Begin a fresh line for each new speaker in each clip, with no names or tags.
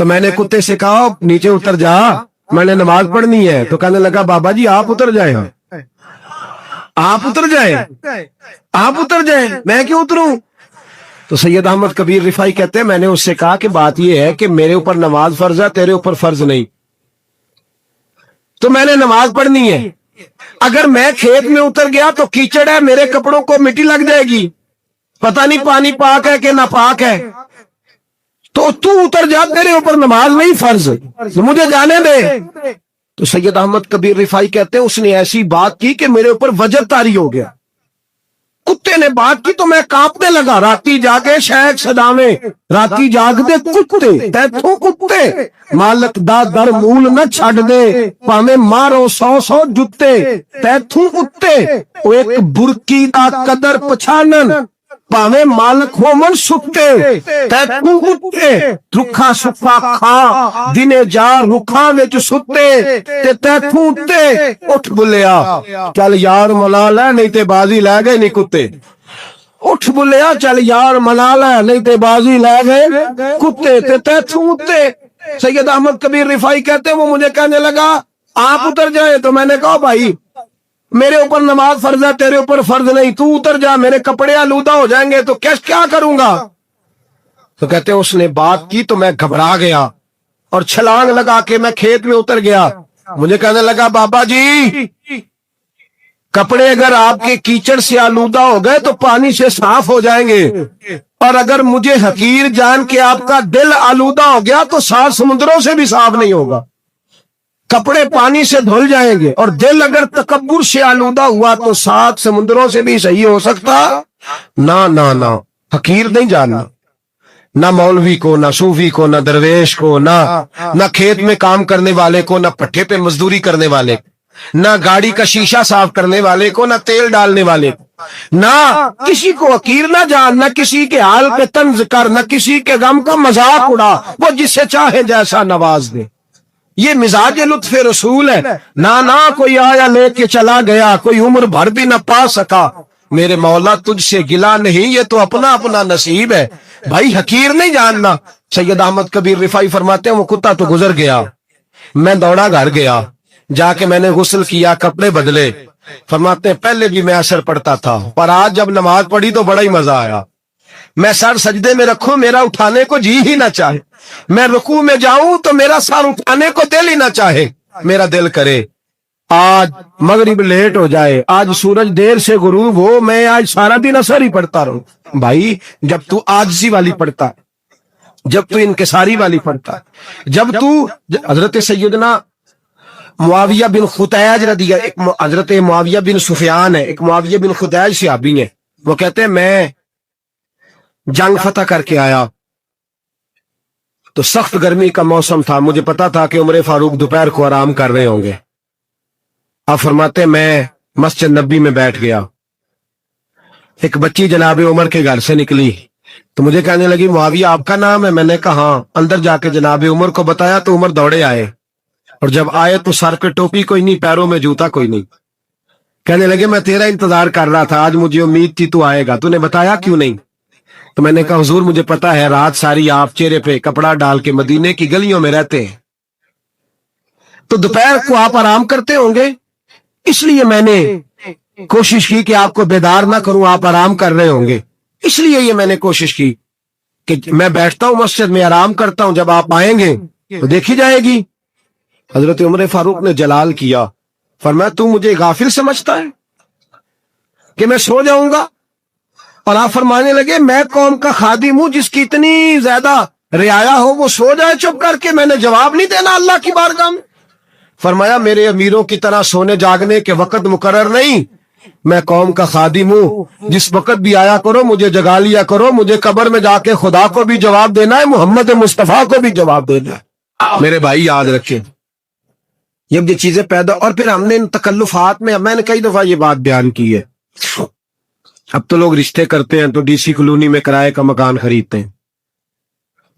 تو میں نے کتے سے کہا نیچے اتر جا, میں نے نماز پڑھنی ہے. تو کہنے لگا بابا جی آپ اتر جائیں, آپ اتر جائیں, آپ اتر جائیں, میں کیوں اتروں؟ تو سید احمد کبیر رفائی کہتے ہیں میں نے اس سے کہا کہ بات یہ ہے کہ میرے اوپر نماز فرض ہے, تیرے اوپر فرض نہیں, تو میں نے نماز پڑھنی ہے. اگر میں کھیت میں اتر گیا تو کیچڑ ہے, میرے کپڑوں کو مٹی لگ جائے گی, پتہ نہیں پانی پاک ہے کہ ناپاک ہے, تو تو اتر جا, تیرے اوپر نماز نہیں فرض, مجھے جانے دے. تو سید احمد کبیر رفائی کہتے ہیں اس نے ایسی بات کی کہ میرے اوپر وجب طاری ہو گیا. کتے نے بات کی تو میں کانپنے لگا. راتی جاگے شیخ صداویں, راتی جاگ دے کتے, تیتھوں کتے مالک دا در مول نہ چھڑ دے, پاویں مارو 100 جتے تیتھوں کتے, او ایک برکی دا قدر پچھانن پاویں مالک ہومن ستے تیتھوں کتے, رکھا سکھا کھا دنے جا رکھاں وچ ستے تے تیتھوں اتے. اٹھ بلیا چل یار ملا لے نہیں تے بازی لے گئے نہیں کتے, اٹھ بلیا چل یار منا لے نہیں تے بازی لے گئے کتے تے تیتھوں اتے. سید احمد کبیر رفائی کہتے ہیں وہ مجھے کہنے لگا آپ اتر جائیں. تو میں نے کہا بھائی میرے اوپر نماز فرض ہے, تیرے اوپر فرض نہیں, تو اتر جا, میرے کپڑے آلودہ ہو جائیں گے تو کیا کروں گا؟ تو کہتے ہیں اس نے بات کی تو میں گھبرا گیا اور چھلانگ لگا کے میں کھیت میں اتر گیا. مجھے کہنے لگا بابا جی کپڑے اگر آپ کے کیچڑ سے آلودہ ہو گئے تو پانی سے صاف ہو جائیں گے, اور اگر مجھے حقیر جان کے آپ کا دل آلودہ ہو گیا تو 7 سمندروں سے بھی صاف نہیں ہوگا. کپڑے پانی سے دھل جائیں گے, اور دل اگر تکبر سے آلودہ ہوا تو 7 سمندروں سے بھی صحیح ہو سکتا نہ. حقیر نہیں جاننا, نہ مولوی کو, نہ صوفی کو, نہ درویش کو, نہ کھیت میں کام کرنے والے کو, نہ پٹھے پہ مزدوری کرنے والے کو, نہ گاڑی کا شیشہ صاف کرنے والے کو, نہ تیل ڈالنے والے کو, نہ کسی کو حقیر نہ جان, نہ کسی کے حال پہ طنز کر, نہ کسی کے غم کا مذاق اڑا, وہ جسے چاہے جیسا نواز دے. یہ مزاج لطف رسول ہے. نہ کوئی آیا لے کے چلا گیا, کوئی عمر بھر بھی نہ پا سکا, میرے مولا تجھ سے گلا نہیں, یہ تو اپنا اپنا نصیب ہے. بھائی حقیر نہیں جاننا. سید احمد کبیر رفائی فرماتے ہیں وہ کتا تو گزر گیا, میں دوڑا گھر گیا, جا کے میں نے غسل کیا, کپڑے بدلے. فرماتے ہیں پہلے بھی میں اثر پڑتا تھا, پر آج جب نماز پڑھی تو بڑا ہی مزہ آیا. میں سر سجدے میں رکھوں میرا اٹھانے کو جی ہی نہ چاہے, میں رکوع میں جاؤں تو میرا سر اٹھانے کو دل ہی نہ چاہے. میرا دل کرے آج مغرب لیٹ ہو جائے, آج سورج دیر سے غروب ہو, میں آج سارا دن اثر ہی پڑھتا رہوں. بھائی جب تو عاجزی والی پڑھتا ہے, جب تو انکساری والی پڑھتا ہے, جب تو حضرت سیدنا معاویہ بن خطیج رضی اللہ, ایک حضرت معاویہ بن سفیان ہے, ایک معاویہ بن خطیج صحابی ہیں, وہ کہتے ہیں میں جنگ فتح کر کے آیا تو سخت گرمی کا موسم تھا, مجھے پتا تھا کہ عمر فاروق دوپہر کو آرام کر رہے ہوں گے. آپ فرماتے میں مسجد نبی میں بیٹھ گیا, ایک بچی جناب عمر کے گھر سے نکلی تو مجھے کہنے لگی معاویہ آپ کا نام ہے؟ میں نے کہا ہاں. اندر جا کے جناب عمر کو بتایا تو عمر دوڑے آئے, اور جب آئے تو سر پہ ٹوپی کوئی نہیں, پیروں میں جوتا کوئی نہیں. کہنے لگے میں تیرا انتظار کر رہا تھا, آج مجھے امید تھی تو آئے گا, تو نے بتایا کیوں نہیں؟ تو میں نے کہا حضور مجھے پتا ہے رات ساری آپ چہرے پہ کپڑا ڈال کے مدینے کی گلیوں میں رہتے ہیں, تو دوپہر کو آپ آرام کرتے ہوں گے, اس لیے میں نے کوشش کی کہ آپ کو بیدار نہ کروں, آپ آرام کر رہے ہوں گے, اس لیے یہ میں نے کوشش کی کہ میں بیٹھتا ہوں مسجد میں آرام کرتا ہوں, جب آپ آئیں گے تو دیکھی جائے گی. حضرت عمر فاروق نے جلال کیا, فرمایا تو مجھے غافل سمجھتا ہے کہ میں سو جاؤں گا؟ اور آپ فرمانے لگے میں قوم کا خادم ہوں, جس کی اتنی زیادہ رعایا ہو وہ سو جائے چپ کر کے, میں نے جواب نہیں دینا اللہ کی بارگاہ میں. فرمایا میرے امیروں کی طرح سونے جاگنے کے وقت مقرر نہیں, میں قوم کا خادم ہوں, جس وقت بھی آیا کرو مجھے جگا لیا کرو, مجھے قبر میں جا کے خدا کو بھی جواب دینا ہے, محمد مصطفیٰ کو بھی جواب دینا ہے. میرے بھائی یاد رکھیں یہ چیزیں پیدا, اور پھر ہم نے ان تکلفات میں نے کئی دفعہ یہ بات بیان کی ہے, اب تو لوگ رشتے کرتے ہیں تو ڈی سی کالونی میں کرائے کا مکان خریدتے ہیں,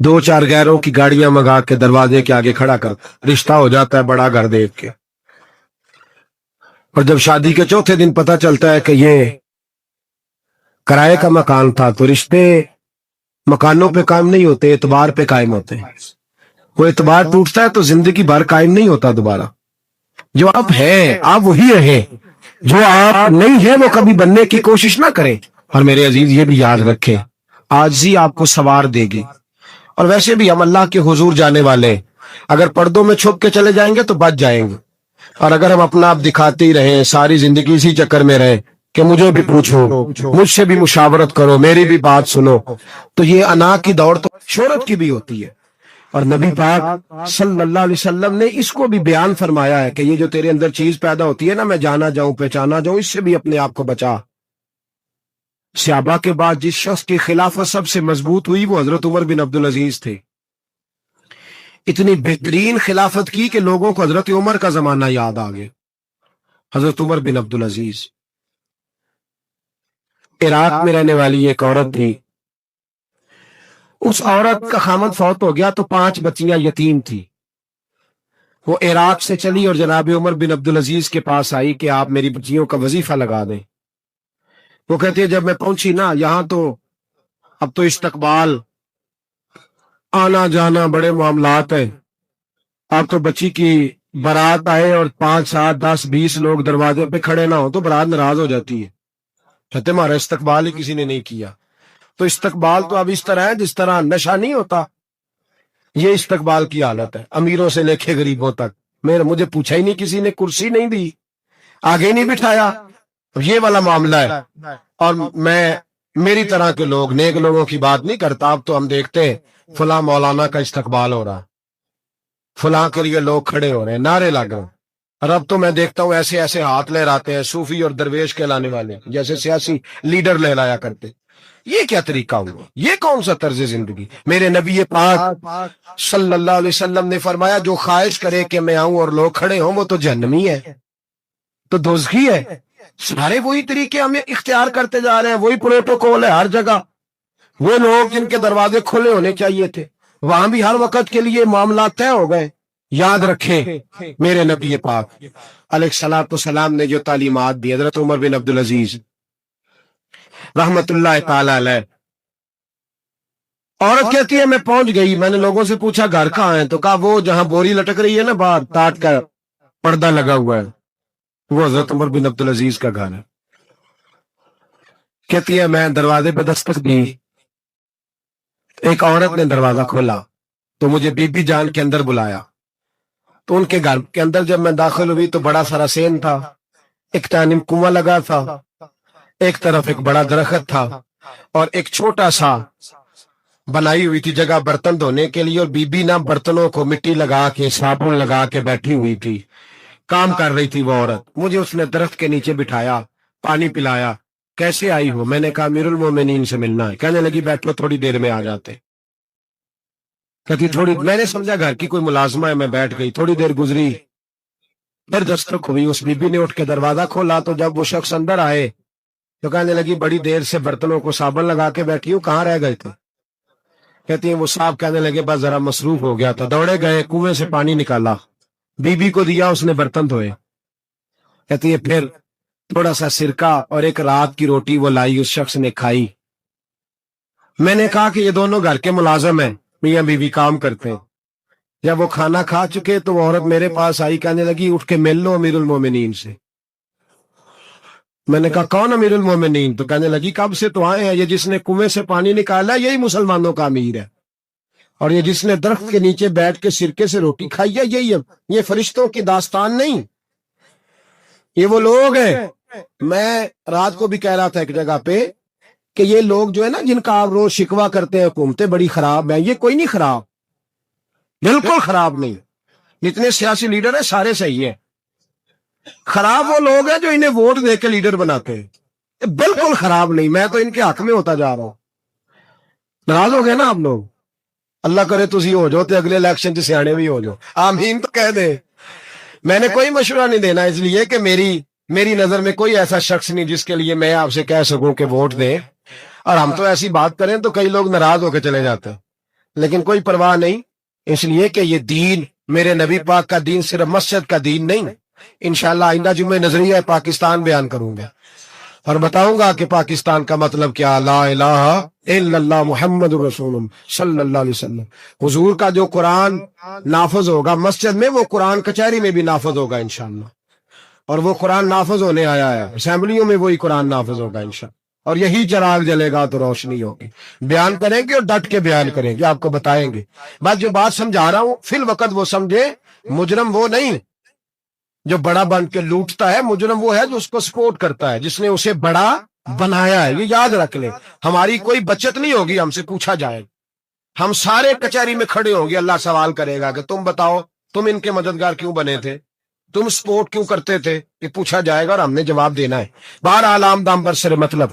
2-4 غیروں کی گاڑیاں منگا کے دروازے کے آگے کھڑا کر, رشتہ ہو جاتا ہے بڑا گھر دیکھ کے, اور جب شادی کے چوتھے دن پتہ چلتا ہے کہ یہ کرائے کا مکان تھا, تو رشتے مکانوں پہ قائم نہیں ہوتے, اعتبار پہ قائم ہوتے ہیں. وہ اعتبار ٹوٹتا ہے تو زندگی بھر قائم نہیں ہوتا دوبارہ. جو آپ ہیں آپ وہی رہیں, جو آپ نہیں ہیں وہ کبھی بننے کی کوشش نہ کریں. اور میرے عزیز یہ بھی یاد رکھیں, عاجزی آپ کو سوار دے گی. اور ویسے بھی ہم اللہ کے حضور جانے والے, اگر پردوں میں چھپ کے چلے جائیں گے تو بچ جائیں گے. اور اگر ہم اپنا آپ دکھاتے ہی رہیں, ساری زندگی اسی چکر میں رہیں کہ مجھے بھی پوچھو, مجھ سے بھی مشاورت کرو, میری بھی بات سنو, تو یہ انا کی دوڑ تو شہرت کی بھی ہوتی ہے. اور نبی پاک صلی اللہ علیہ وسلم نے اس کو بھی بیان فرمایا ہے کہ یہ جو تیرے اندر چیز پیدا ہوتی ہے نا, میں جانا جاؤں پہچانا جاؤں, اس سے بھی اپنے آپ کو بچا. صحابہ کے بعد جس شخص کی خلافت سب سے مضبوط ہوئی وہ حضرت عمر بن عبدالعزیز تھے. اتنی بہترین خلافت کی کہ لوگوں کو حضرت عمر کا زمانہ یاد آ گیا. حضرت عمر بن عبدالعزیز عراق میں رہنے والی ایک عورت تھی. اس عورت کا خامد فوت ہو گیا تو 5 بچیاں یتیم تھی. وہ عراق سے چلی اور جناب عمر بن عبدالعزیز کے پاس آئی کہ آپ میری بچیوں کا وظیفہ لگا دیں. وہ کہتی ہے جب میں پہنچی نا یہاں تو اب تو استقبال, آنا جانا بڑے معاملات ہیں. آپ تو بچی کی بارات آئے اور 5 7 10 20 لوگ دروازے پہ کھڑے نہ ہو تو بارات ناراض ہو جاتی ہے. کہتے ہمارا استقبال ہی کسی نے نہیں کیا. تو استقبال تو اب اس طرح ہے جس طرح نشہ نہیں ہوتا, یہ استقبال کی حالت ہے, امیروں سے لے کے غریبوں تک. مجھے پوچھا ہی نہیں کسی نے, کرسی نہیں دی, آگے نہیں بٹھایا, یہ والا معاملہ ہے. اور میں میری طرح کے لوگ نیک لوگوں کی بات نہیں کرتا. اب تو ہم دیکھتے ہیں فلاں مولانا کا استقبال ہو رہا, فلاں کے لیے لوگ کھڑے ہو رہے ہیں, نعرے لگ رہے ہیں. اور اب تو میں دیکھتا ہوں ایسے ایسے ہاتھ لہراتے ہیں صوفی اور درویش کہلانے والے, جیسے سیاسی لیڈر لہرایا کرتے. یہ کیا طریقہ ہوا, یہ کون سا طرز زندگی؟ میرے نبی پاک صلی اللہ علیہ وسلم نے فرمایا جو خواہش کرے کہ میں آؤں اور لوگ کھڑے ہوں وہ تو جہنمی ہے, تو دوزخی ہے. سارے وہی طریقے ہم اختیار کرتے جا رہے ہیں, وہی پروٹوکول ہے ہر جگہ. وہ لوگ جن کے دروازے کھلے ہونے چاہیے تھے وہاں بھی ہر وقت کے لیے معاملات طے ہو گئے. یاد رکھیں میرے نبی پاک علیہ الصلوۃ والسلام نے جو تعلیمات دی, حضرت عمر بن عبدالعزیز رحمت اللہ تعالی علیہ. عورت کہتی ہے میں پہنچ گئی, میں نے لوگوں سے پوچھا گھر کہاں ہے, تو کہا وہ جہاں بوری لٹک رہی ہے نا باہر, ٹاٹ کا پردہ لگا ہوا ہے, وہ حضرت عمر بن عبدالعزیز کا گھر ہے. کہتی ہے میں دروازے پہ دستک دی, ایک عورت نے دروازہ کھولا تو مجھے بی بی جان کے اندر بلایا. تو ان کے گھر کے اندر جب میں داخل ہوئی تو بڑا سارا سین تھا, ایک جانب کنواں لگا تھا, ایک طرف ایک بڑا درخت تھا, اور ایک چھوٹا سا بنائی ہوئی تھی جگہ برتن دھونے کے لیے. اور بی بی نا برتنوں کو مٹی لگا کے صابن لگا کے بیٹھی ہوئی تھی, کام کر رہی تھی وہ عورت. مجھے اس نے درخت کے نیچے بٹھایا, پانی پلایا. کیسے آئی ہو؟ میں نے کہا امیر المومنین سے ملنا ہے. کہنے لگی بیٹھو تھوڑی دیر میں آ جاتے. کہتی تھوڑی, میں نے سمجھا گھر کی کوئی ملازمہ ہے, میں بیٹھ گئی. تھوڑی دیر گزری, پھر دستک ہوئی, اس بی بی نے اٹھ کے دروازہ کھولا. تو جب وہ شخص اندر آئے تو کہنے لگی بڑی دیر سے برتنوں کو صابن لگا کے بیٹھی ہوں, کہاں رہ گئے تھے؟ کہتی ہیں وہ صاحب کہنے لگے بس ذرا مصروف ہو گیا تھا. دوڑے گئے, کنویں سے پانی نکالا, بی بی کو دیا, اس نے برتن دھوئے. کہتی ہے پھر تھوڑا سا سرکہ اور ایک رات کی روٹی وہ لائی, اس شخص نے کھائی. میں نے کہا کہ یہ دونوں گھر کے ملازم ہیں, میاں بیوی کام کرتے ہیں. جب وہ کھانا کھا چکے تو وہ عورت میرے پاس آئی, کہنے لگی اٹھ کے مل لو امیر المومنین سے. میں نے کہا کون امیر المومنین؟ تو کہنے لگی کب سے تو آئے ہیں, یہ جس نے کنویں سے پانی نکالا یہی مسلمانوں کا امیر ہے, اور یہ جس نے درخت کے نیچے بیٹھ کے سرکے سے روٹی کھائی ہے یہی ہے. یہ فرشتوں کی داستان نہیں, یہ وہ لوگ ہیں. میں رات کو بھی کہہ رہا تھا ایک جگہ پہ کہ یہ لوگ جو ہے نا جن کا آپ روز شکوہ کرتے ہیں حکومتیں بڑی خراب ہیں, یہ کوئی نہیں خراب, بالکل خراب نہیں. جتنے سیاسی لیڈر ہیں سارے صحیح ہیں. خراب وہ لوگ ہیں جو انہیں ووٹ دے کے لیڈر بناتے ہیں, بالکل خراب نہیں. میں تو ان کے حق میں ہوتا جا رہا ہوں. ناراض ہو گئے نا آپ لوگ؟ اللہ کرے تسی ہو جاؤ تے اگلے الیکشن سے سیانے بھی ہو جاؤ, آمین تو کہہ دے. میں نے کوئی مشورہ نہیں دینا, اس لیے کہ میری نظر میں کوئی ایسا شخص نہیں جس کے لیے میں آپ سے کہہ سکوں کہ ووٹ دیں. اور ہم تو ایسی بات کریں تو کئی لوگ ناراض ہو کے چلے جاتے ہیں, لیکن کوئی پرواہ نہیں, اس لیے کہ یہ دین میرے نبی پاک کا دین صرف مسجد کا دین نہیں. انشاءاللہ آئندہ جمعہ نظریہ پاکستان بیان کروں گا. اور بتاؤں گا کہ پاکستان کا مطلب کیا، لا الہ الا اللہ محمد رسول اللہ صلی اللہ علیہ وسلم۔ حضور کا جو قرآن نافذ ہوگا مسجد میں، وہ قرآن کچہری میں بھی نافذ ہوگا انشاءاللہ، اور وہ قرآن نافذ ہونے آیا ہے، اسمبلیوں میں وہی قرآن نافذ ہوگا انشاءاللہ، اور یہی چراغ جلے گا تو روشنی ہوگی۔ بیان کریں گے اور ڈٹ کے بیان کریں گے، آپ کو بتائیں گے۔ بس جو بات سمجھا رہا ہوں فی الوقت وہ سمجھے، مجرم وہ نہیں جو بڑا بن کے لوٹتا ہے، مجرم وہ ہے جو اس کو سپورٹ کرتا ہے، جس نے اسے بڑا بنایا ہے۔ یہ یاد رکھ لیں، ہماری کوئی بچت نہیں ہوگی، ہم سے پوچھا جائے گا، ہم سارے کچہری میں کھڑے ہوں گے، اللہ سوال کرے گا کہ تم بتاؤ تم ان کے مددگار کیوں بنے تھے، تم سپورٹ کیوں کرتے تھے، یہ پوچھا جائے گا اور ہم نے جواب دینا ہے۔ بہرحال عام دام پر سر مطلب،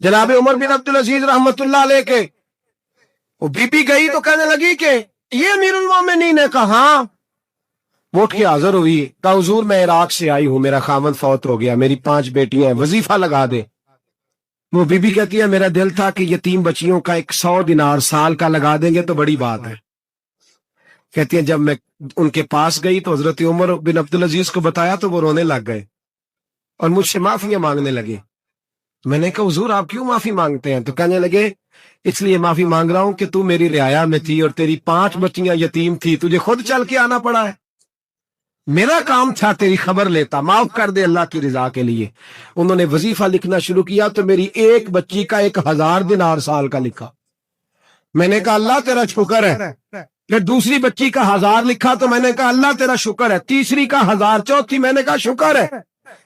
جناب عمر بن عبدالعزیز رحمت اللہ علیہ کے وہ بی بی گئی تو کہنے لگی کہ یہ امیر المومنین نے کہا، وہ اٹھ کے حاضر ہوئی، کہا حضور میں عراق سے آئی ہوں، میرا خاوند فوت ہو گیا، میری 5 بیٹیاں ہیں، وظیفہ لگا دے۔ وہ بی بی کہتی ہے میرا دل تھا کہ یتیم بچیوں کا 100 دینار سال کا لگا دیں گے تو بڑی بات ہے۔ کہتی ہیں جب میں ان کے پاس گئی تو حضرت عمر بن عبدالعزیز کو بتایا تو وہ رونے لگ گئے اور مجھ سے معافیاں مانگنے لگے۔ میں نے کہا حضور آپ کیوں معافی مانگتے ہیں؟ تو کہنے لگے اس لیے معافی مانگ رہا ہوں کہ تو میری رعایا میں تھی اور تیری 5 بچیاں یتیم تھی، تجھے خود چل کے آنا پڑا ہے، میرا کام تھا تیری خبر لیتا، معاف کر دے اللہ کی رضا کے لیے۔ انہوں نے وظیفہ لکھنا شروع کیا تو میری ایک بچی کا 1000 دینار سال کا لکھا۔ میں نے کہا اللہ تیرا شکر ہے۔ پھر دوسری بچی کا 1000 لکھا تو میں نے کہا اللہ تیرا شکر ہے۔ تیسری کا 1000، چوتھی میں نے کہا شکر ہے۔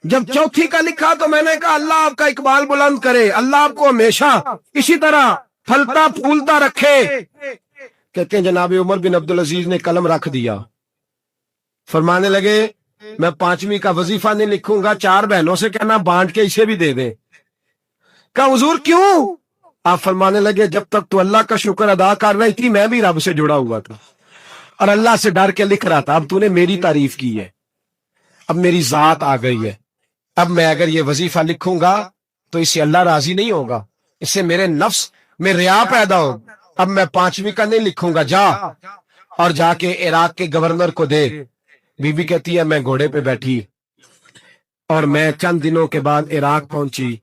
جب چوتھی کا لکھا تو میں نے کہا اللہ آپ کا اقبال بلند کرے، اللہ آپ کو ہمیشہ اسی طرح پھلتا پھولتا رکھے۔ کہتے ہیں جناب عمر بن عبدالعزیز نے قلم رکھ دیا، فرمانے لگے میں 5ویں کا وظیفہ نہیں لکھوں گا، 4 بہنوں سے کہنا بانٹ کے اسے بھی دے دیں۔ کہا حضور کیوں؟ آپ فرمانے لگے جب تک تو اللہ کا شکر ادا کر رہی تھی میں بھی رب سے جڑا ہوا تھا اور اللہ سے ڈر کے لکھ رہا تھا، اب تو نے میری تعریف کی ہے، اب میری ذات آ گئی ہے، اب میں اگر یہ وظیفہ لکھوں گا تو اس سے اللہ راضی نہیں ہوگا، اس سے میرے نفس میں ریا پیدا ہوگا، اب میں 5ویں کا نہیں لکھوں گا، جا اور جا کے عراق کے گورنر کو دے۔ بی بی کہتی ہے میں گھوڑے پہ بیٹھی اور میں چند دنوں کے بعد عراق پہنچی،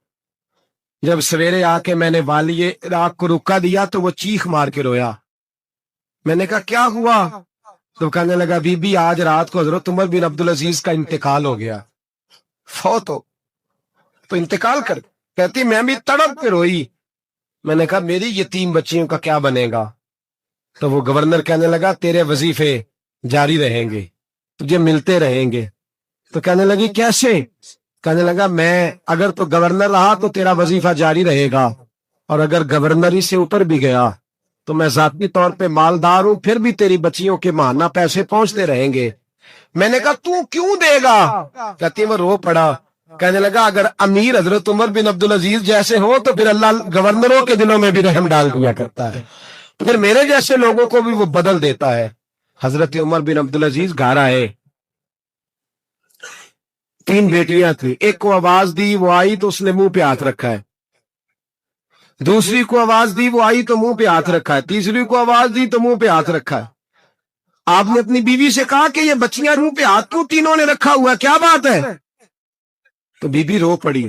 جب سویرے آ کے میں نے والی عراق کو رکا دیا تو وہ چیخ مار کے رویا۔ میں نے کہا کیا ہوا؟ تو کہنے لگا بی بی آج رات کو حضرت عمر بن عبدالعزیز کا انتقال ہو گیا، فوت ہو تو انتقال کر۔ کہتی میں بھی تڑپ کے روئی۔ میں نے کہا میری یتیم بچیوں کا کیا بنے گا؟ تو وہ گورنر کہنے لگا تیرے وظیفے جاری رہیں گے، تجھے ملتے رہیں گے۔ تو کہنے لگی کیسے؟ کہنے لگا میں اگر تو گورنر رہا تو تیرا وظیفہ جاری رہے گا، اور اگر گورنری سے اوپر بھی گیا تو میں ذاتی طور پہ مالدار ہوں، پھر بھی تیری بچیوں کے ماہانہ پیسے پہنچتے رہیں گے۔ میں نے کہا تو کیوں دے گا؟ کہتی وہ رو پڑا، کہنے لگا اگر امیر حضرت عمر بن عبدالعزیز جیسے ہو تو پھر اللہ گورنروں کے دلوں میں بھی رحم ڈال دیا کرتا ہے، پھر میرے جیسے لوگوں کو بھی وہ بدل دیتا ہے۔ حضرت عمر بن عبدالعزیز گھر آئے، 3 بیٹیاں تھیں، ایک کو آواز دی وہ آئی تو اس نے منہ پہ ہاتھ رکھا ہے، دوسری کو آواز دی وہ آئی تو منہ پہ ہاتھ رکھا ہے، تیسری کو آواز دی تو منہ پہ ہاتھ رکھا ہے۔ آپ نے اپنی بیوی سے کہا کہ یہ بچیاں منہ پہ ہاتھ کیوں تینوں نے رکھا ہوا ہے، کیا بات ہے؟ تو بی بی رو پڑی،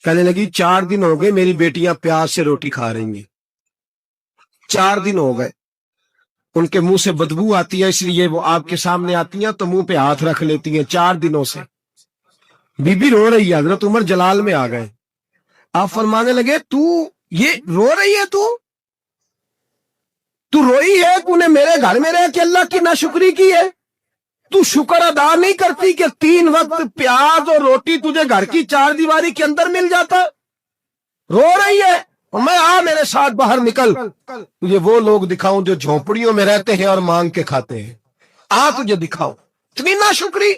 کہنے لگی 4 دن ہو گئے میری بیٹیاں پیاس سے روٹی کھا رہی ہیں، 4 دن ہو گئے، ان کے منہ سے بدبو آتی ہے اس لیے وہ آپ کے سامنے آتی ہیں تو منہ پہ ہاتھ رکھ لیتی ہیں 4 دنوں سے۔ بی بی رو رہی ہے، حضرت عمر جلال میں آ گئے، آپ فرمانے لگے تو یہ رو رہی ہے، تو روئی ہے، تو نے میرے گھر میں رہ کے اللہ کی ناشکری کی ہے، تو شکر ادا نہیں کرتی کہ 3 وقت پیاز اور روٹی تجھے گھر کی 4 دیواری کے اندر مل جاتا؟ رو رہی ہے، اور میں میرے ساتھ باہر نکل، تجھے وہ لوگ دکھاؤں جو جھونپڑیوں میں رہتے ہیں اور مانگ کے کھاتے ہیں، تجھے دکھاؤ اتنی ناشکری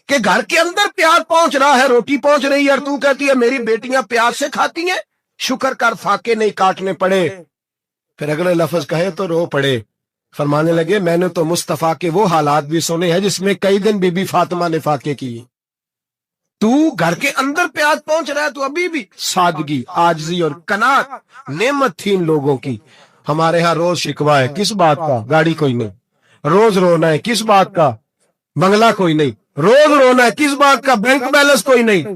کہ گھر کے اندر پیاز پہنچ رہا ہے، روٹی پہنچ رہی ہے، اور تو کہتی ہے میری بیٹیاں پیاز سے کھاتی ہیں، شکر کر فاقے نہیں کاٹنے پڑے۔ پھر اگلے لفظ کہے تو رو پڑے، فرمانے لگے میں نے تو مصطفیٰ کے وہ حالات بھی سنے ہیں جس میں کئی دن بی بی فاطمہ نے فاقے کی، تو گھر کے اندر پیاز پہنچ رہا ہے، تو ابھی بھی سادگی، عاجزی اور قناعت نعمت تھی ان لوگوں کی۔ ہمارے ہاں روز شکوا ہے، کس بات کا؟ گاڑی کوئی نہیں، روز رونا ہے، کس بات کا؟ بنگلہ کوئی نہیں، روز رونا ہے، کس بات کا؟ بینک بیلنس کوئی نہیں۔